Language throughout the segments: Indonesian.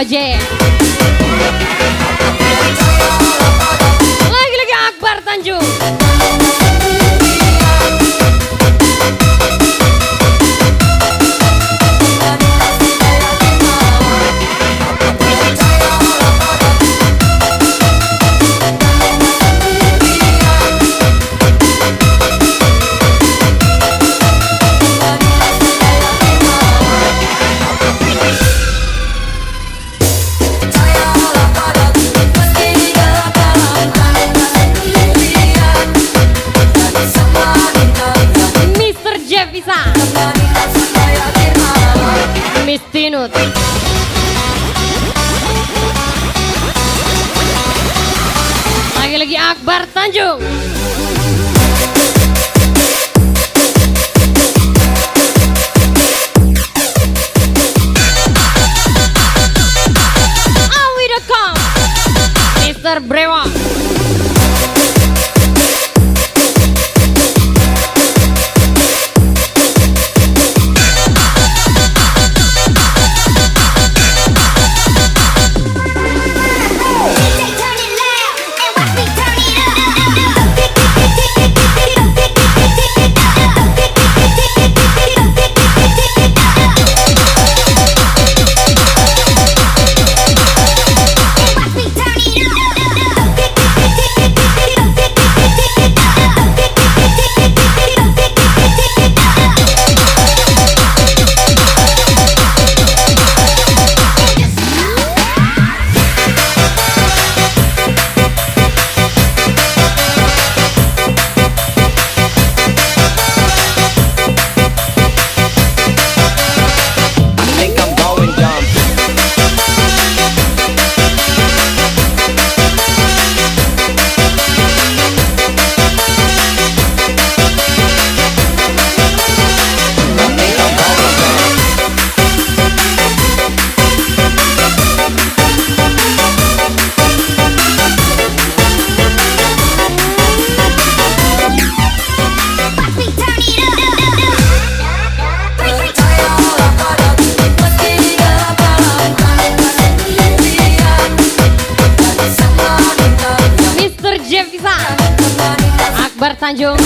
Oje. Lagi-lagi Akbar Tanjung. Mistinut. Lagi-lagi Akbar Tanjung. Awi.com Mr. Brewa. Akbar Tanjung.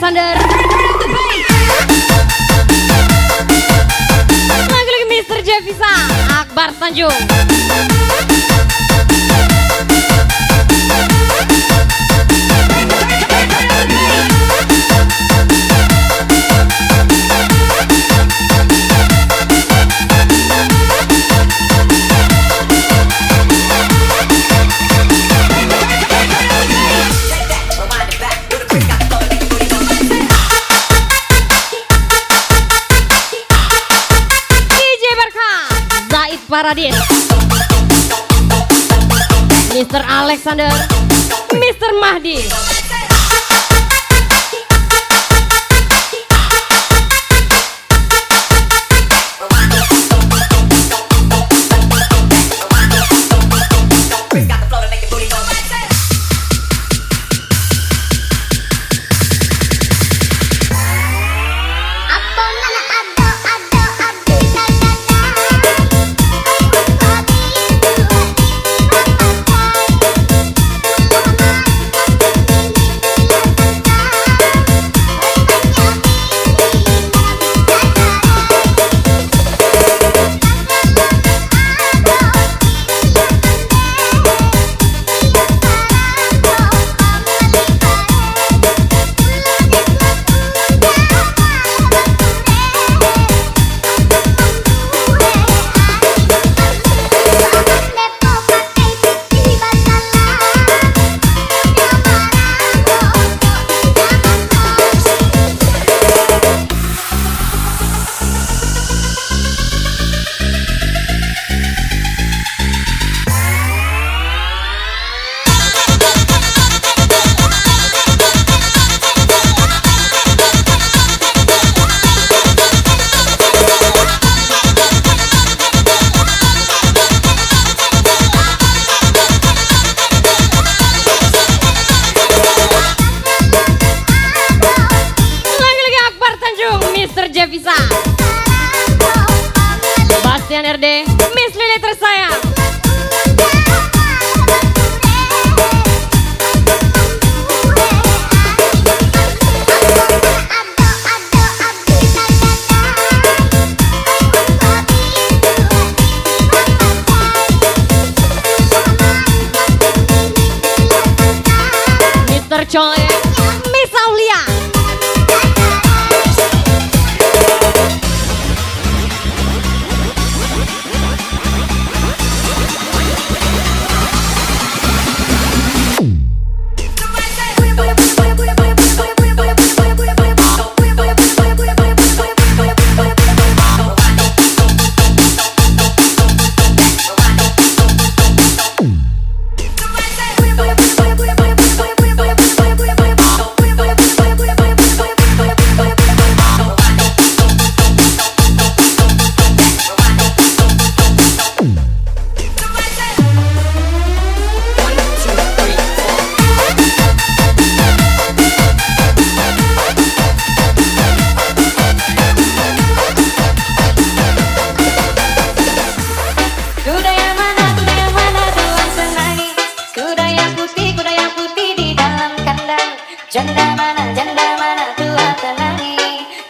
Alexander. Lagi-lagi Mr. Jevisa, Akbar Tanjung. Paradis, Mr. Alexander, Mr. Mahdi. D, Miss Lily tersayang. Mister Chole, Miss Aulia.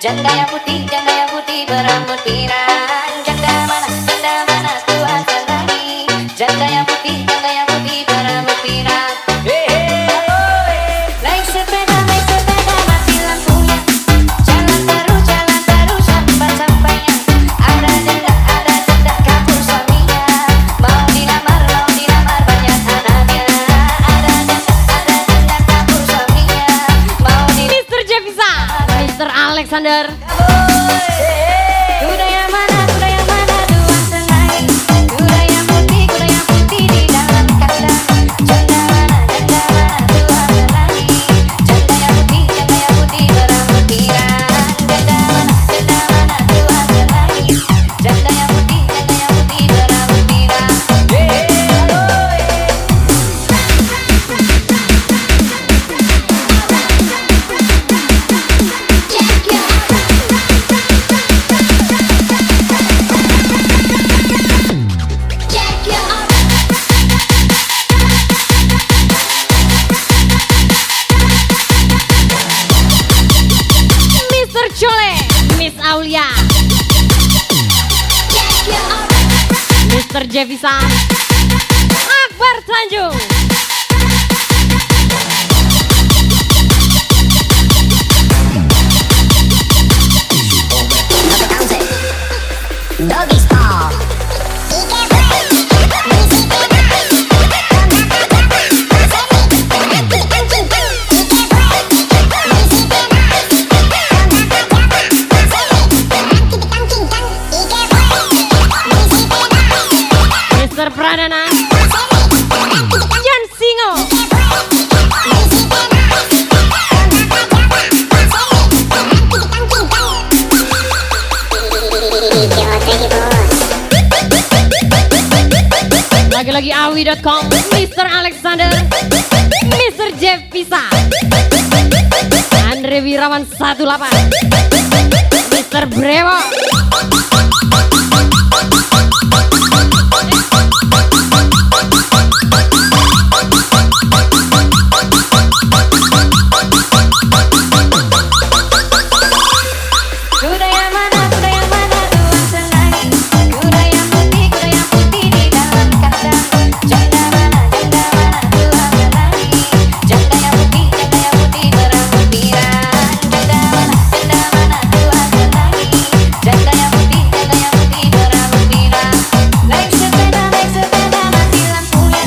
Janda yang putih berambut pirang. Janda mana tua senangi. Janda yang putih berambut pirang. Naik sepeda mati lampunya. Jalan terus sampai-sampainya. Ada janda kabur suaminya. Mau dilamar banyak anaknya. Ada janda kabur suaminya. Mau Mister Jevisa, Mister Alexander. Kuda yang mana tua senangi. Kuda yang putih di dalam kandang. Janda mana tua senangi. Janda yang putih berambut pirang. Janda mana tua senangi. Janda yang putih berambut pirang. Mister Chole, Miss Aulia. Mister Jevisa, Akbar Tanjung. Doggy style. Mister Pradana, Jan Singo. Lagi-lagi awi.com, Mister Alexander, Mister Jevisa, Andre Wirawan 18, Mister Brewo. Kuda yang mana tua senangi. Kuda yang putih di dalam kandang. Janda mana tua senangi. Janda yang putih berambut pirang. Janda mana tua senangi. Janda yang putih berambut pirang. Naik sepeda mati lampunya.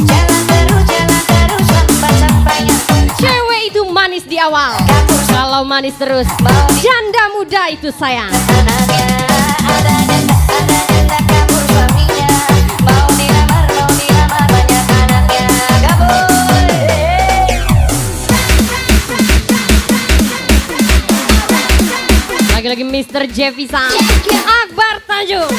Jalan terus sampai-sampainya. Cewek itu manis di awal, kalau manis terus, janda muda itu sayang. Anaknya ada janda kabur suaminya. Mau dilamar banyak anaknya. Kabur. Lagi-lagi Mister Jevisa, Akbar Tanjung.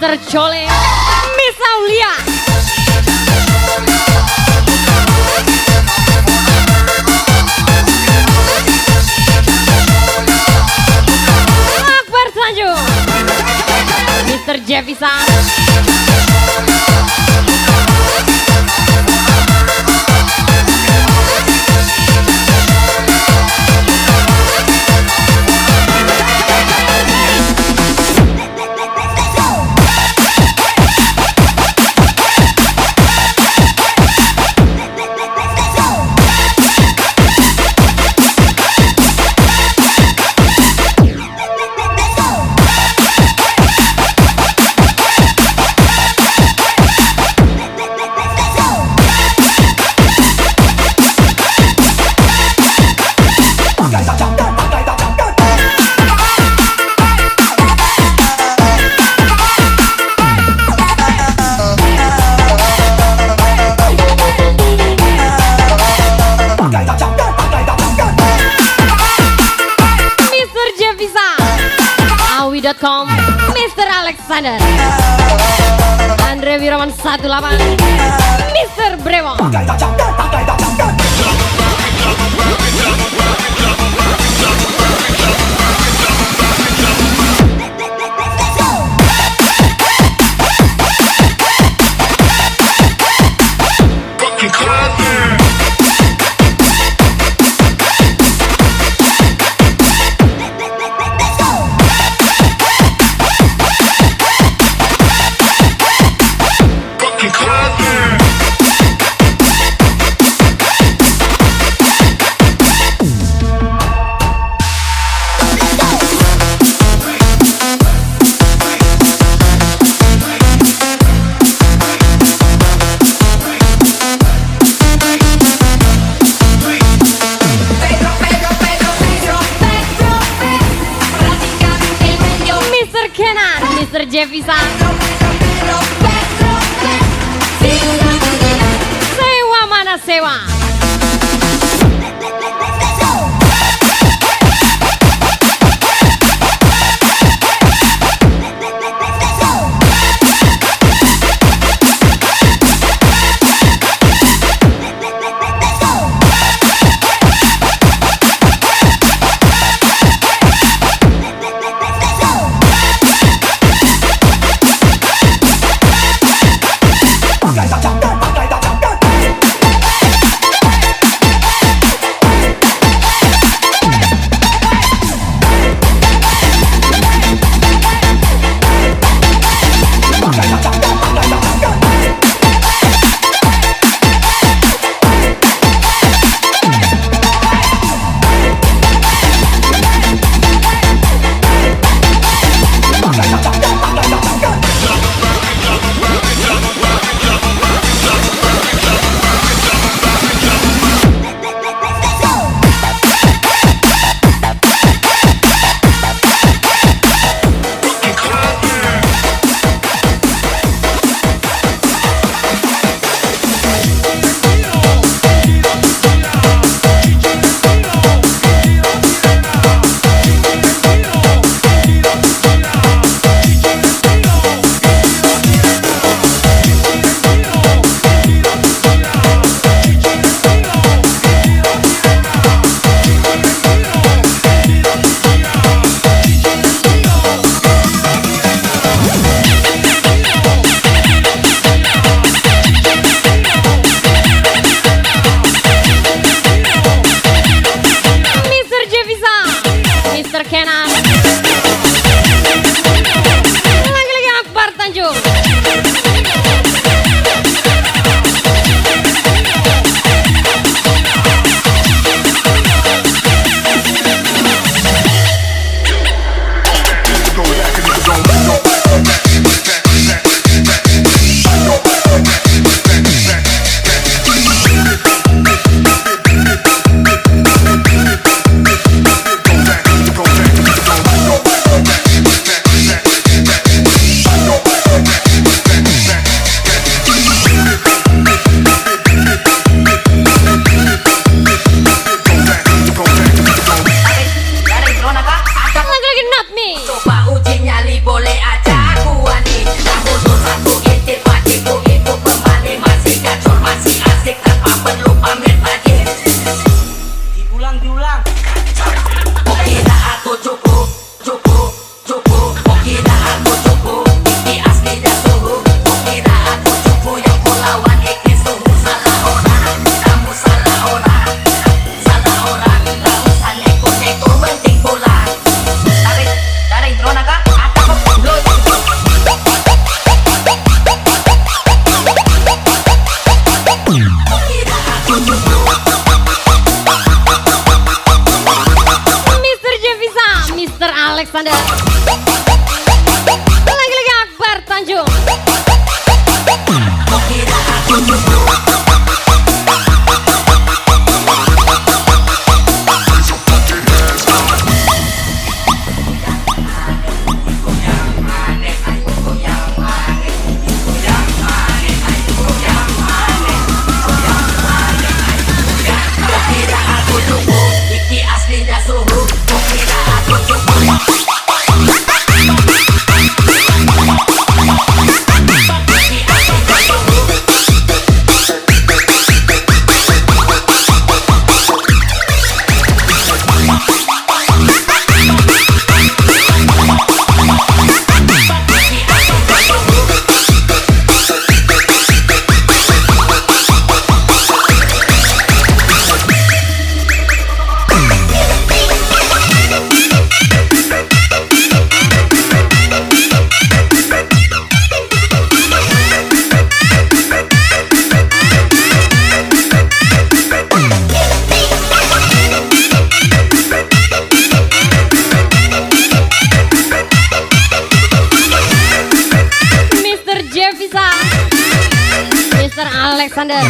Mr. Chole, Miss Aulia. Akbar Tanjung, Mr. Jeffisan. Awi.com, Mr. Alexander, Andre Wirawan 18, Mr. Brewon. Mr. Jeffisan, sewa mana sewa. Mr. Jevisa, Mr. Alexander. Lagi-lagi Akbar Tanjung. Mr. Alexander.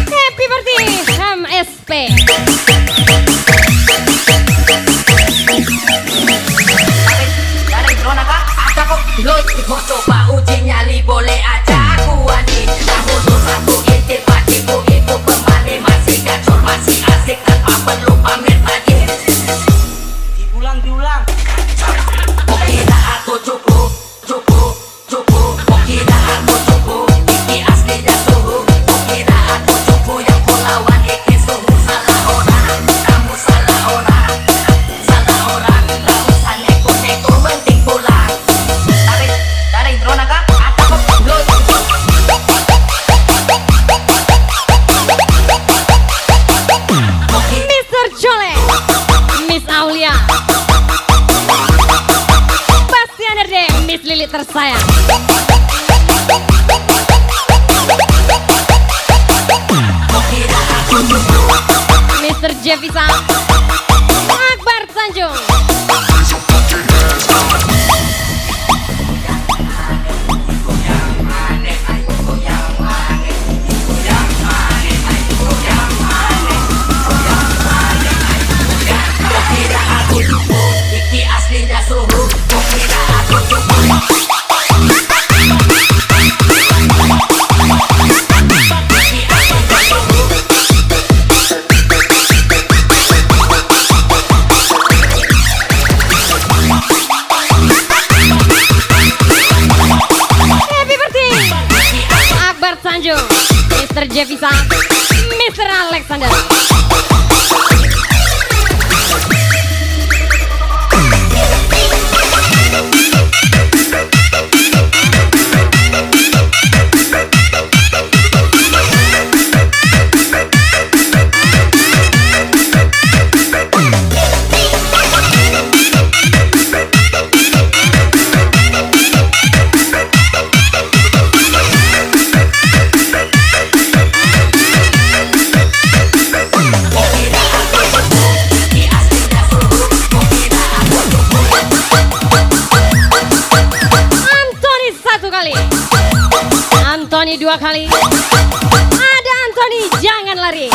Happy birthday MSP. Mau coba uji nyali boleh aja gua nih. Kamu tuh satu intip patiku itu pemane masih gacor masih asik tanpa perlu pamer lagi. Diulang. Kok kira aku cukup. Kok kira aku cukup. Iki aslinya suhu. Kok kira aku cukup yang kau lawan iki suhu. Salah orang, kamu salah orang. Gak usah neko-neko penting pulang. Dari drone kak, ada kok dulu. Mr. Jole, Miss Aulia, Bastian RD, Miss Lili tersayang. Mr. Jevisa, Akbar Tanjung. Iki aslinya suhu. Kok kira aku cukup. Happy birthday Akbar Tanjung, Mr. Jevisa, Mr. Alexander. Anthony 2 kali. Ada Anthony, jangan lari.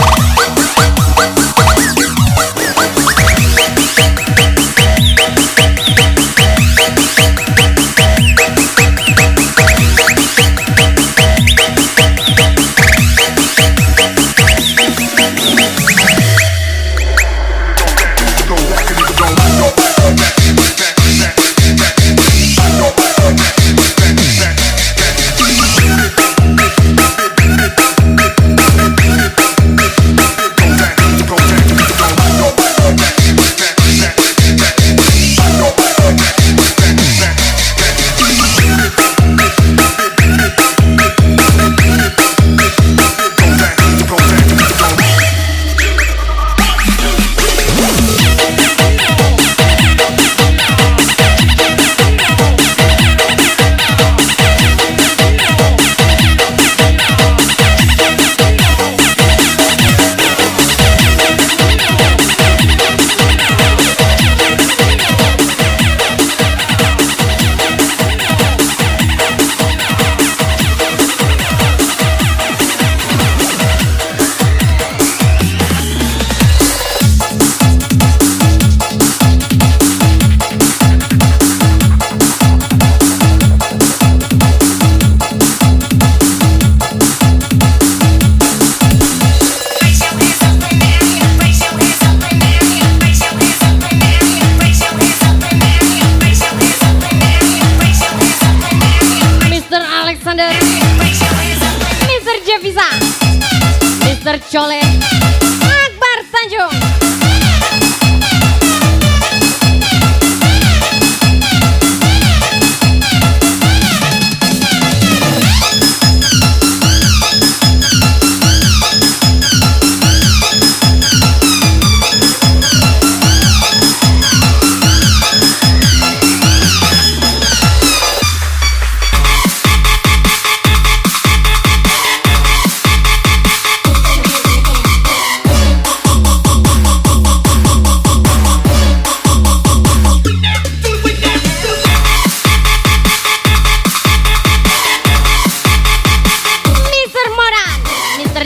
Mr. Chole Akbar Tanjung.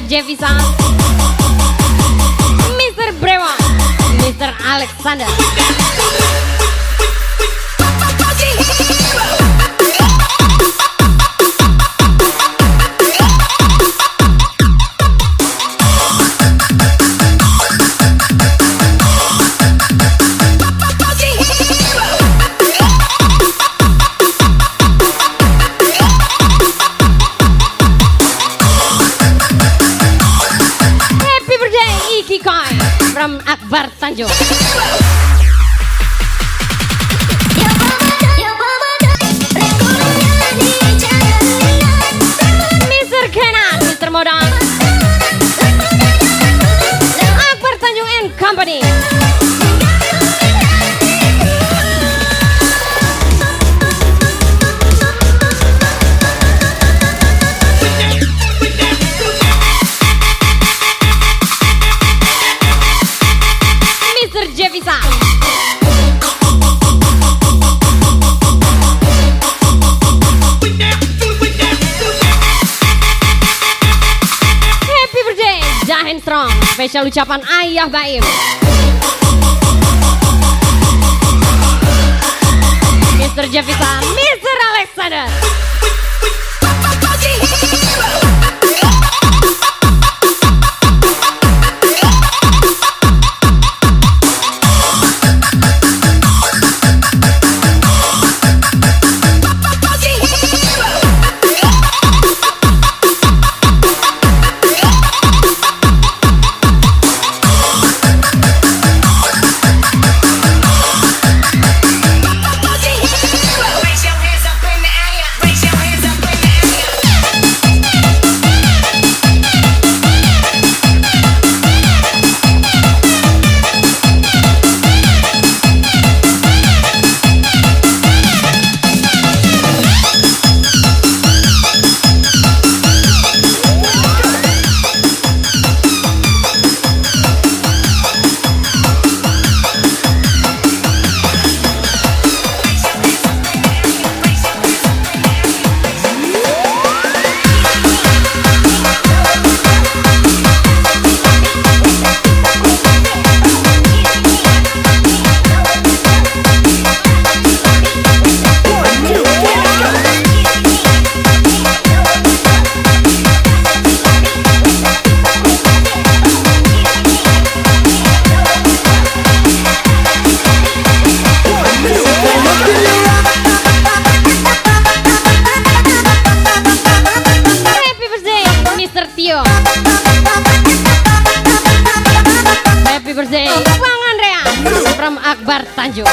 Jevisa, Mr. Brewa, Mr. Alexander. From Akbar Tanjung. Mr. Kenan, Mr. Modal, Akbar Tanjung and Company. Jevisa, happy birthday Jahen Strong. Spesial ucapan Ayah Baim, Mr. Jevisa, Mr. Alexander. Happy birthday Bang Andrea from Akbar Tanjung.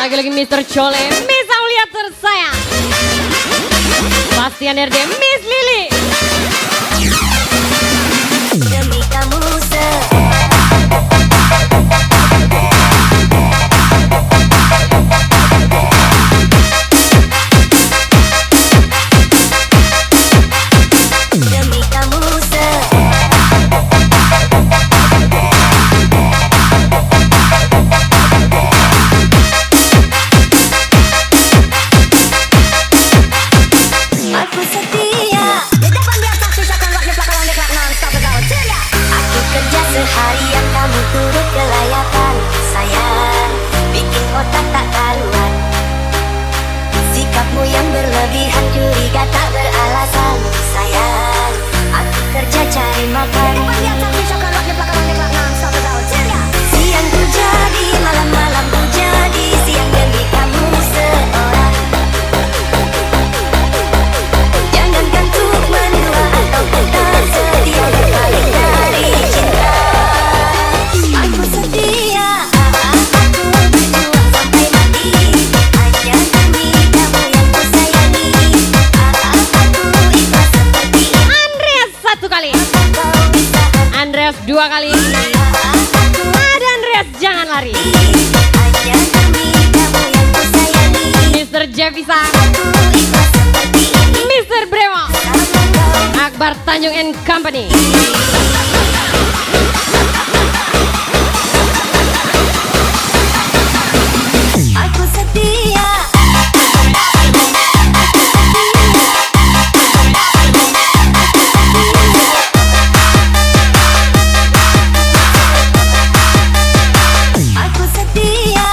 Lagi-lagi Mr. Chole, Miss Aulia tersayang, Bastian RD, Miss Lily. Demi kamu demi kamu aku setia. hanya demi kamu yang ku sayangi. Mr. Jevisa, Aku ikhlas seperti ini Mr. Brewo, sama kau. Akbar Tanjung and Company. Aku setia. Aku setia.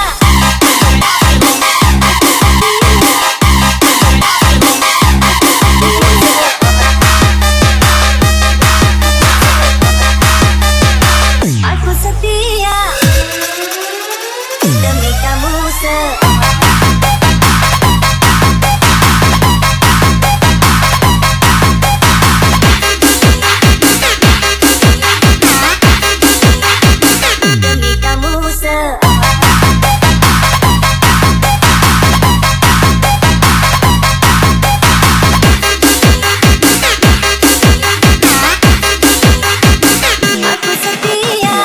Aku setia demi kamu demi kamu aku setia.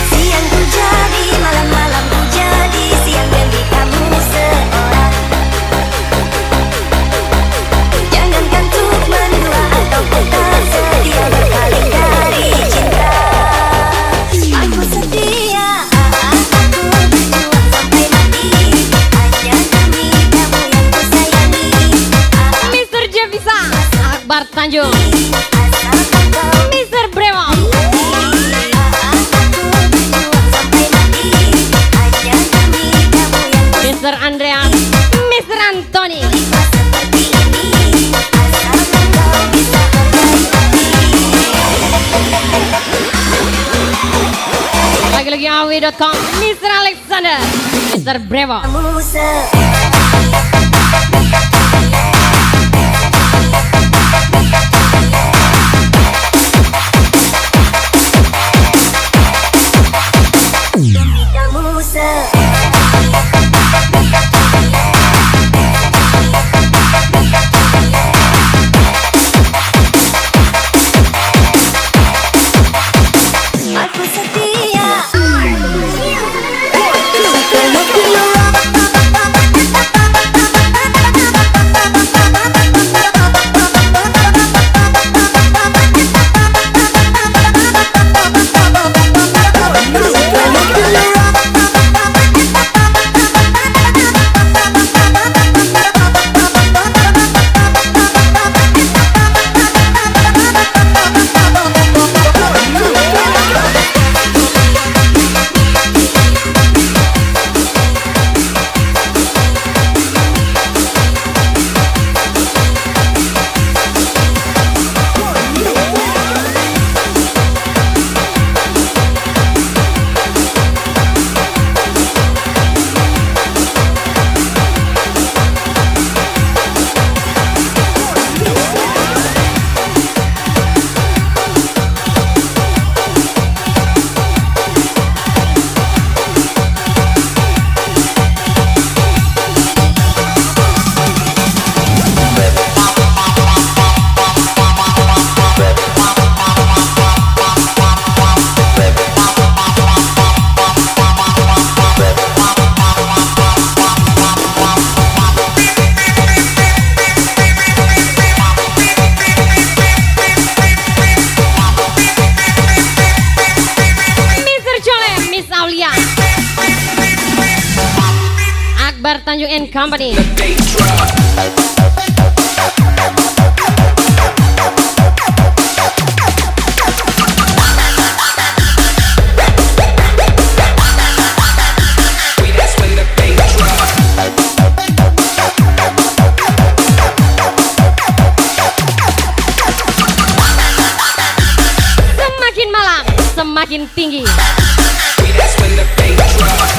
Siang ku jadi, malam-malam ku jadi, siang demi kamu seorang. Jangankan untuk mendua atau tetap setia berpaling dari cinta. Aku setia, aku berjuang sampai mati, hanya demi kamu yang ku sayangi. Mr. Jevisa, Akbar Tanjung, Asal kau Mr. Brewo, Mr. Andreas, Mr. Anthony. Lagi-lagi awi.com, Mr. Alexander, Mr. Brewo. Demi kamu aku setia. Akbar Tanjung and Company. semakin tinggi. That's when the bass drop.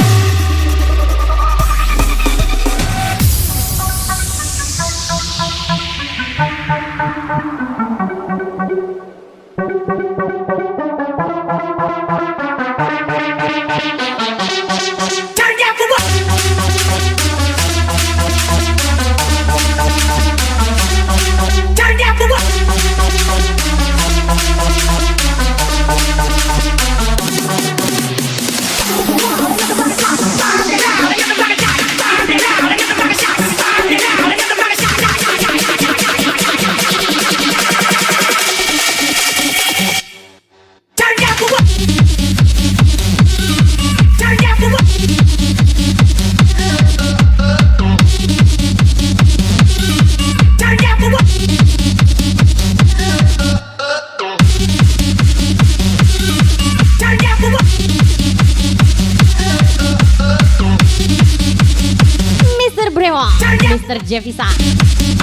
Mr. Jevisa,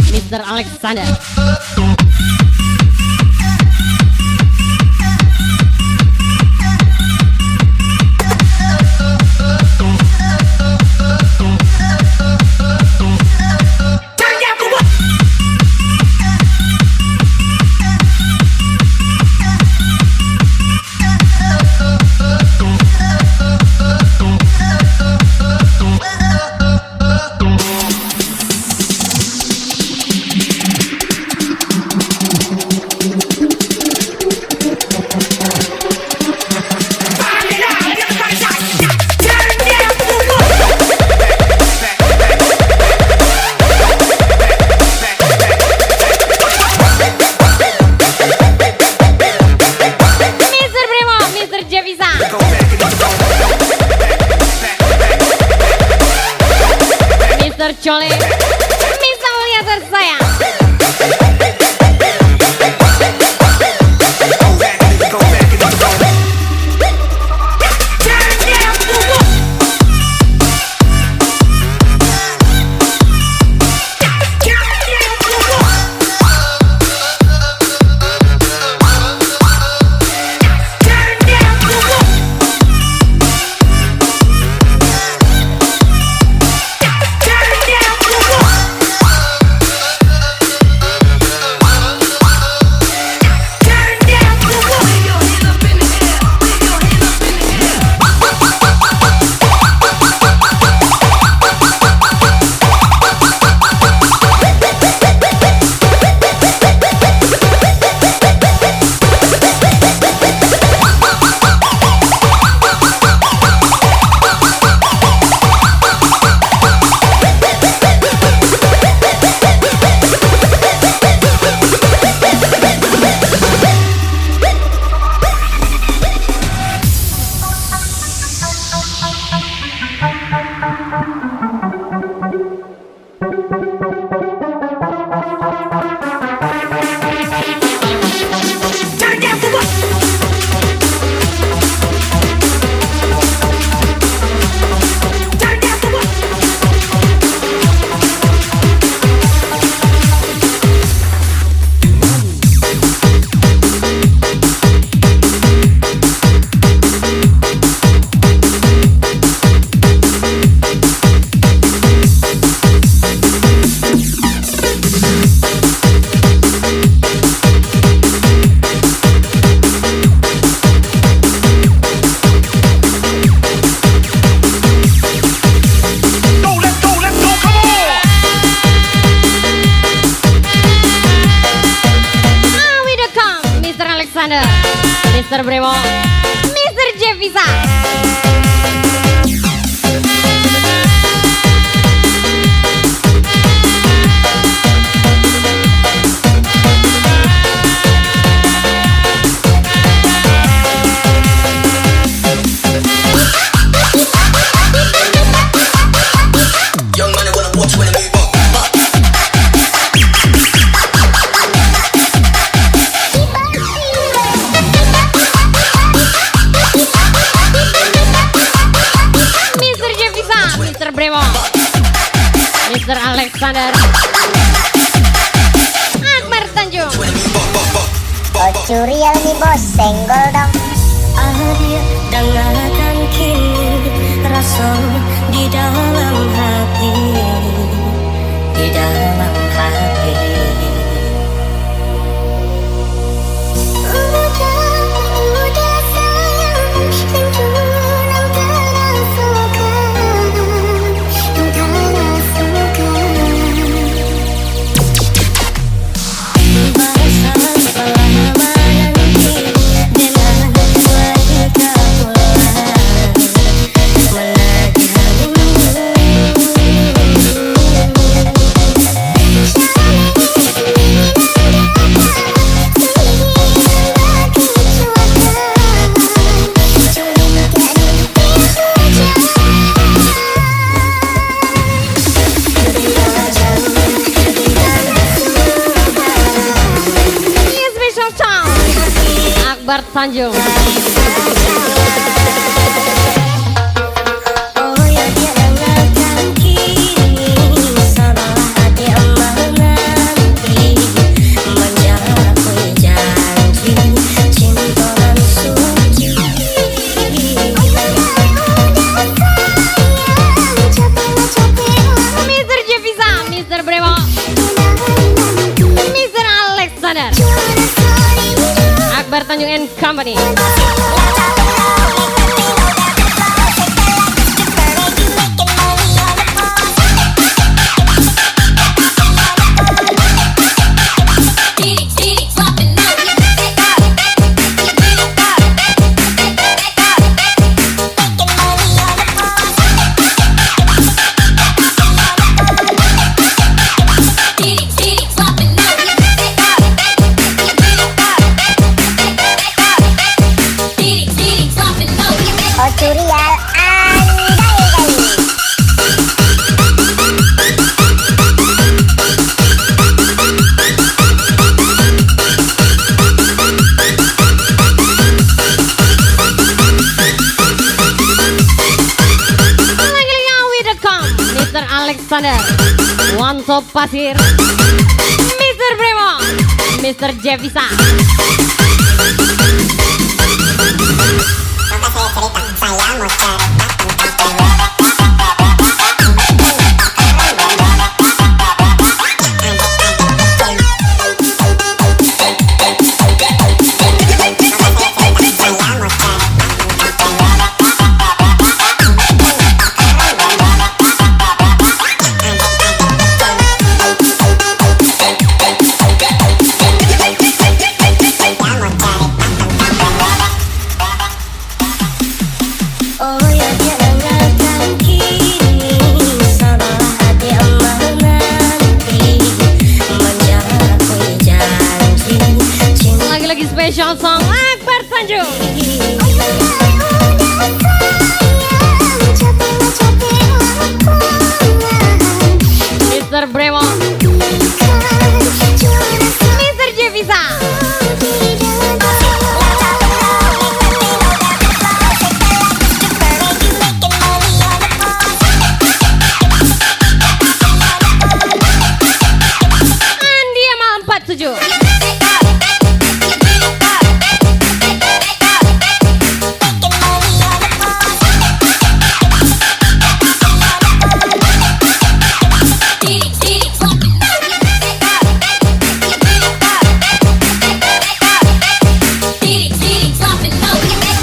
Mr. Alexander. Tercolek bisa melihat saya. Mr. Bremo, Mr. Jevisa. Young money wanna watch when I move on. Mr. Jevisa, Mr. Bremo, Mr. Alexander, Akbar Tanjung. Oh curial nih bos, senggol dong. Adik dengarkan kini rasa di dalam hati, di dalam hati. Udah sayang, lanjutan antara suka, antara suka. Bahasa selama nanti dengan wanita pulang melagi harimu. Ini special song Akbar Tanjung. Oh ya dia dengarkan kini salah hati menanti menjadi janji cinta dan suci. Mr. Jevisa, Mr. Bremo, Mr. Alexander, Akbar Tanjung and Company. Oh curial andai. Lagi-lagi with the come, Mr. Alexander, Wanso Pasir, Mr. Bremo, Mr. Jevisa. Oh ya dia dengarkan kini salah hati menanti menjadi janji cinta. Lagi-lagi special song Akbar Tanjung. Mr. Bremo, Mr. Jevisa. Andi Amal 47.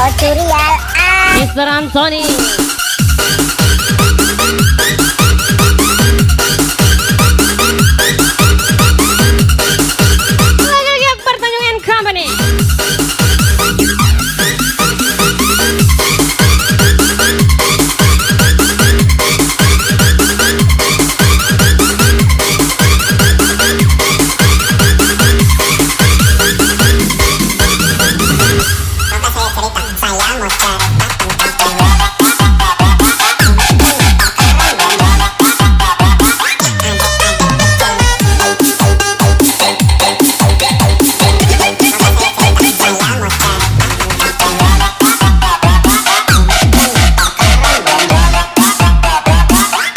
Oh curial Mr. Anthony,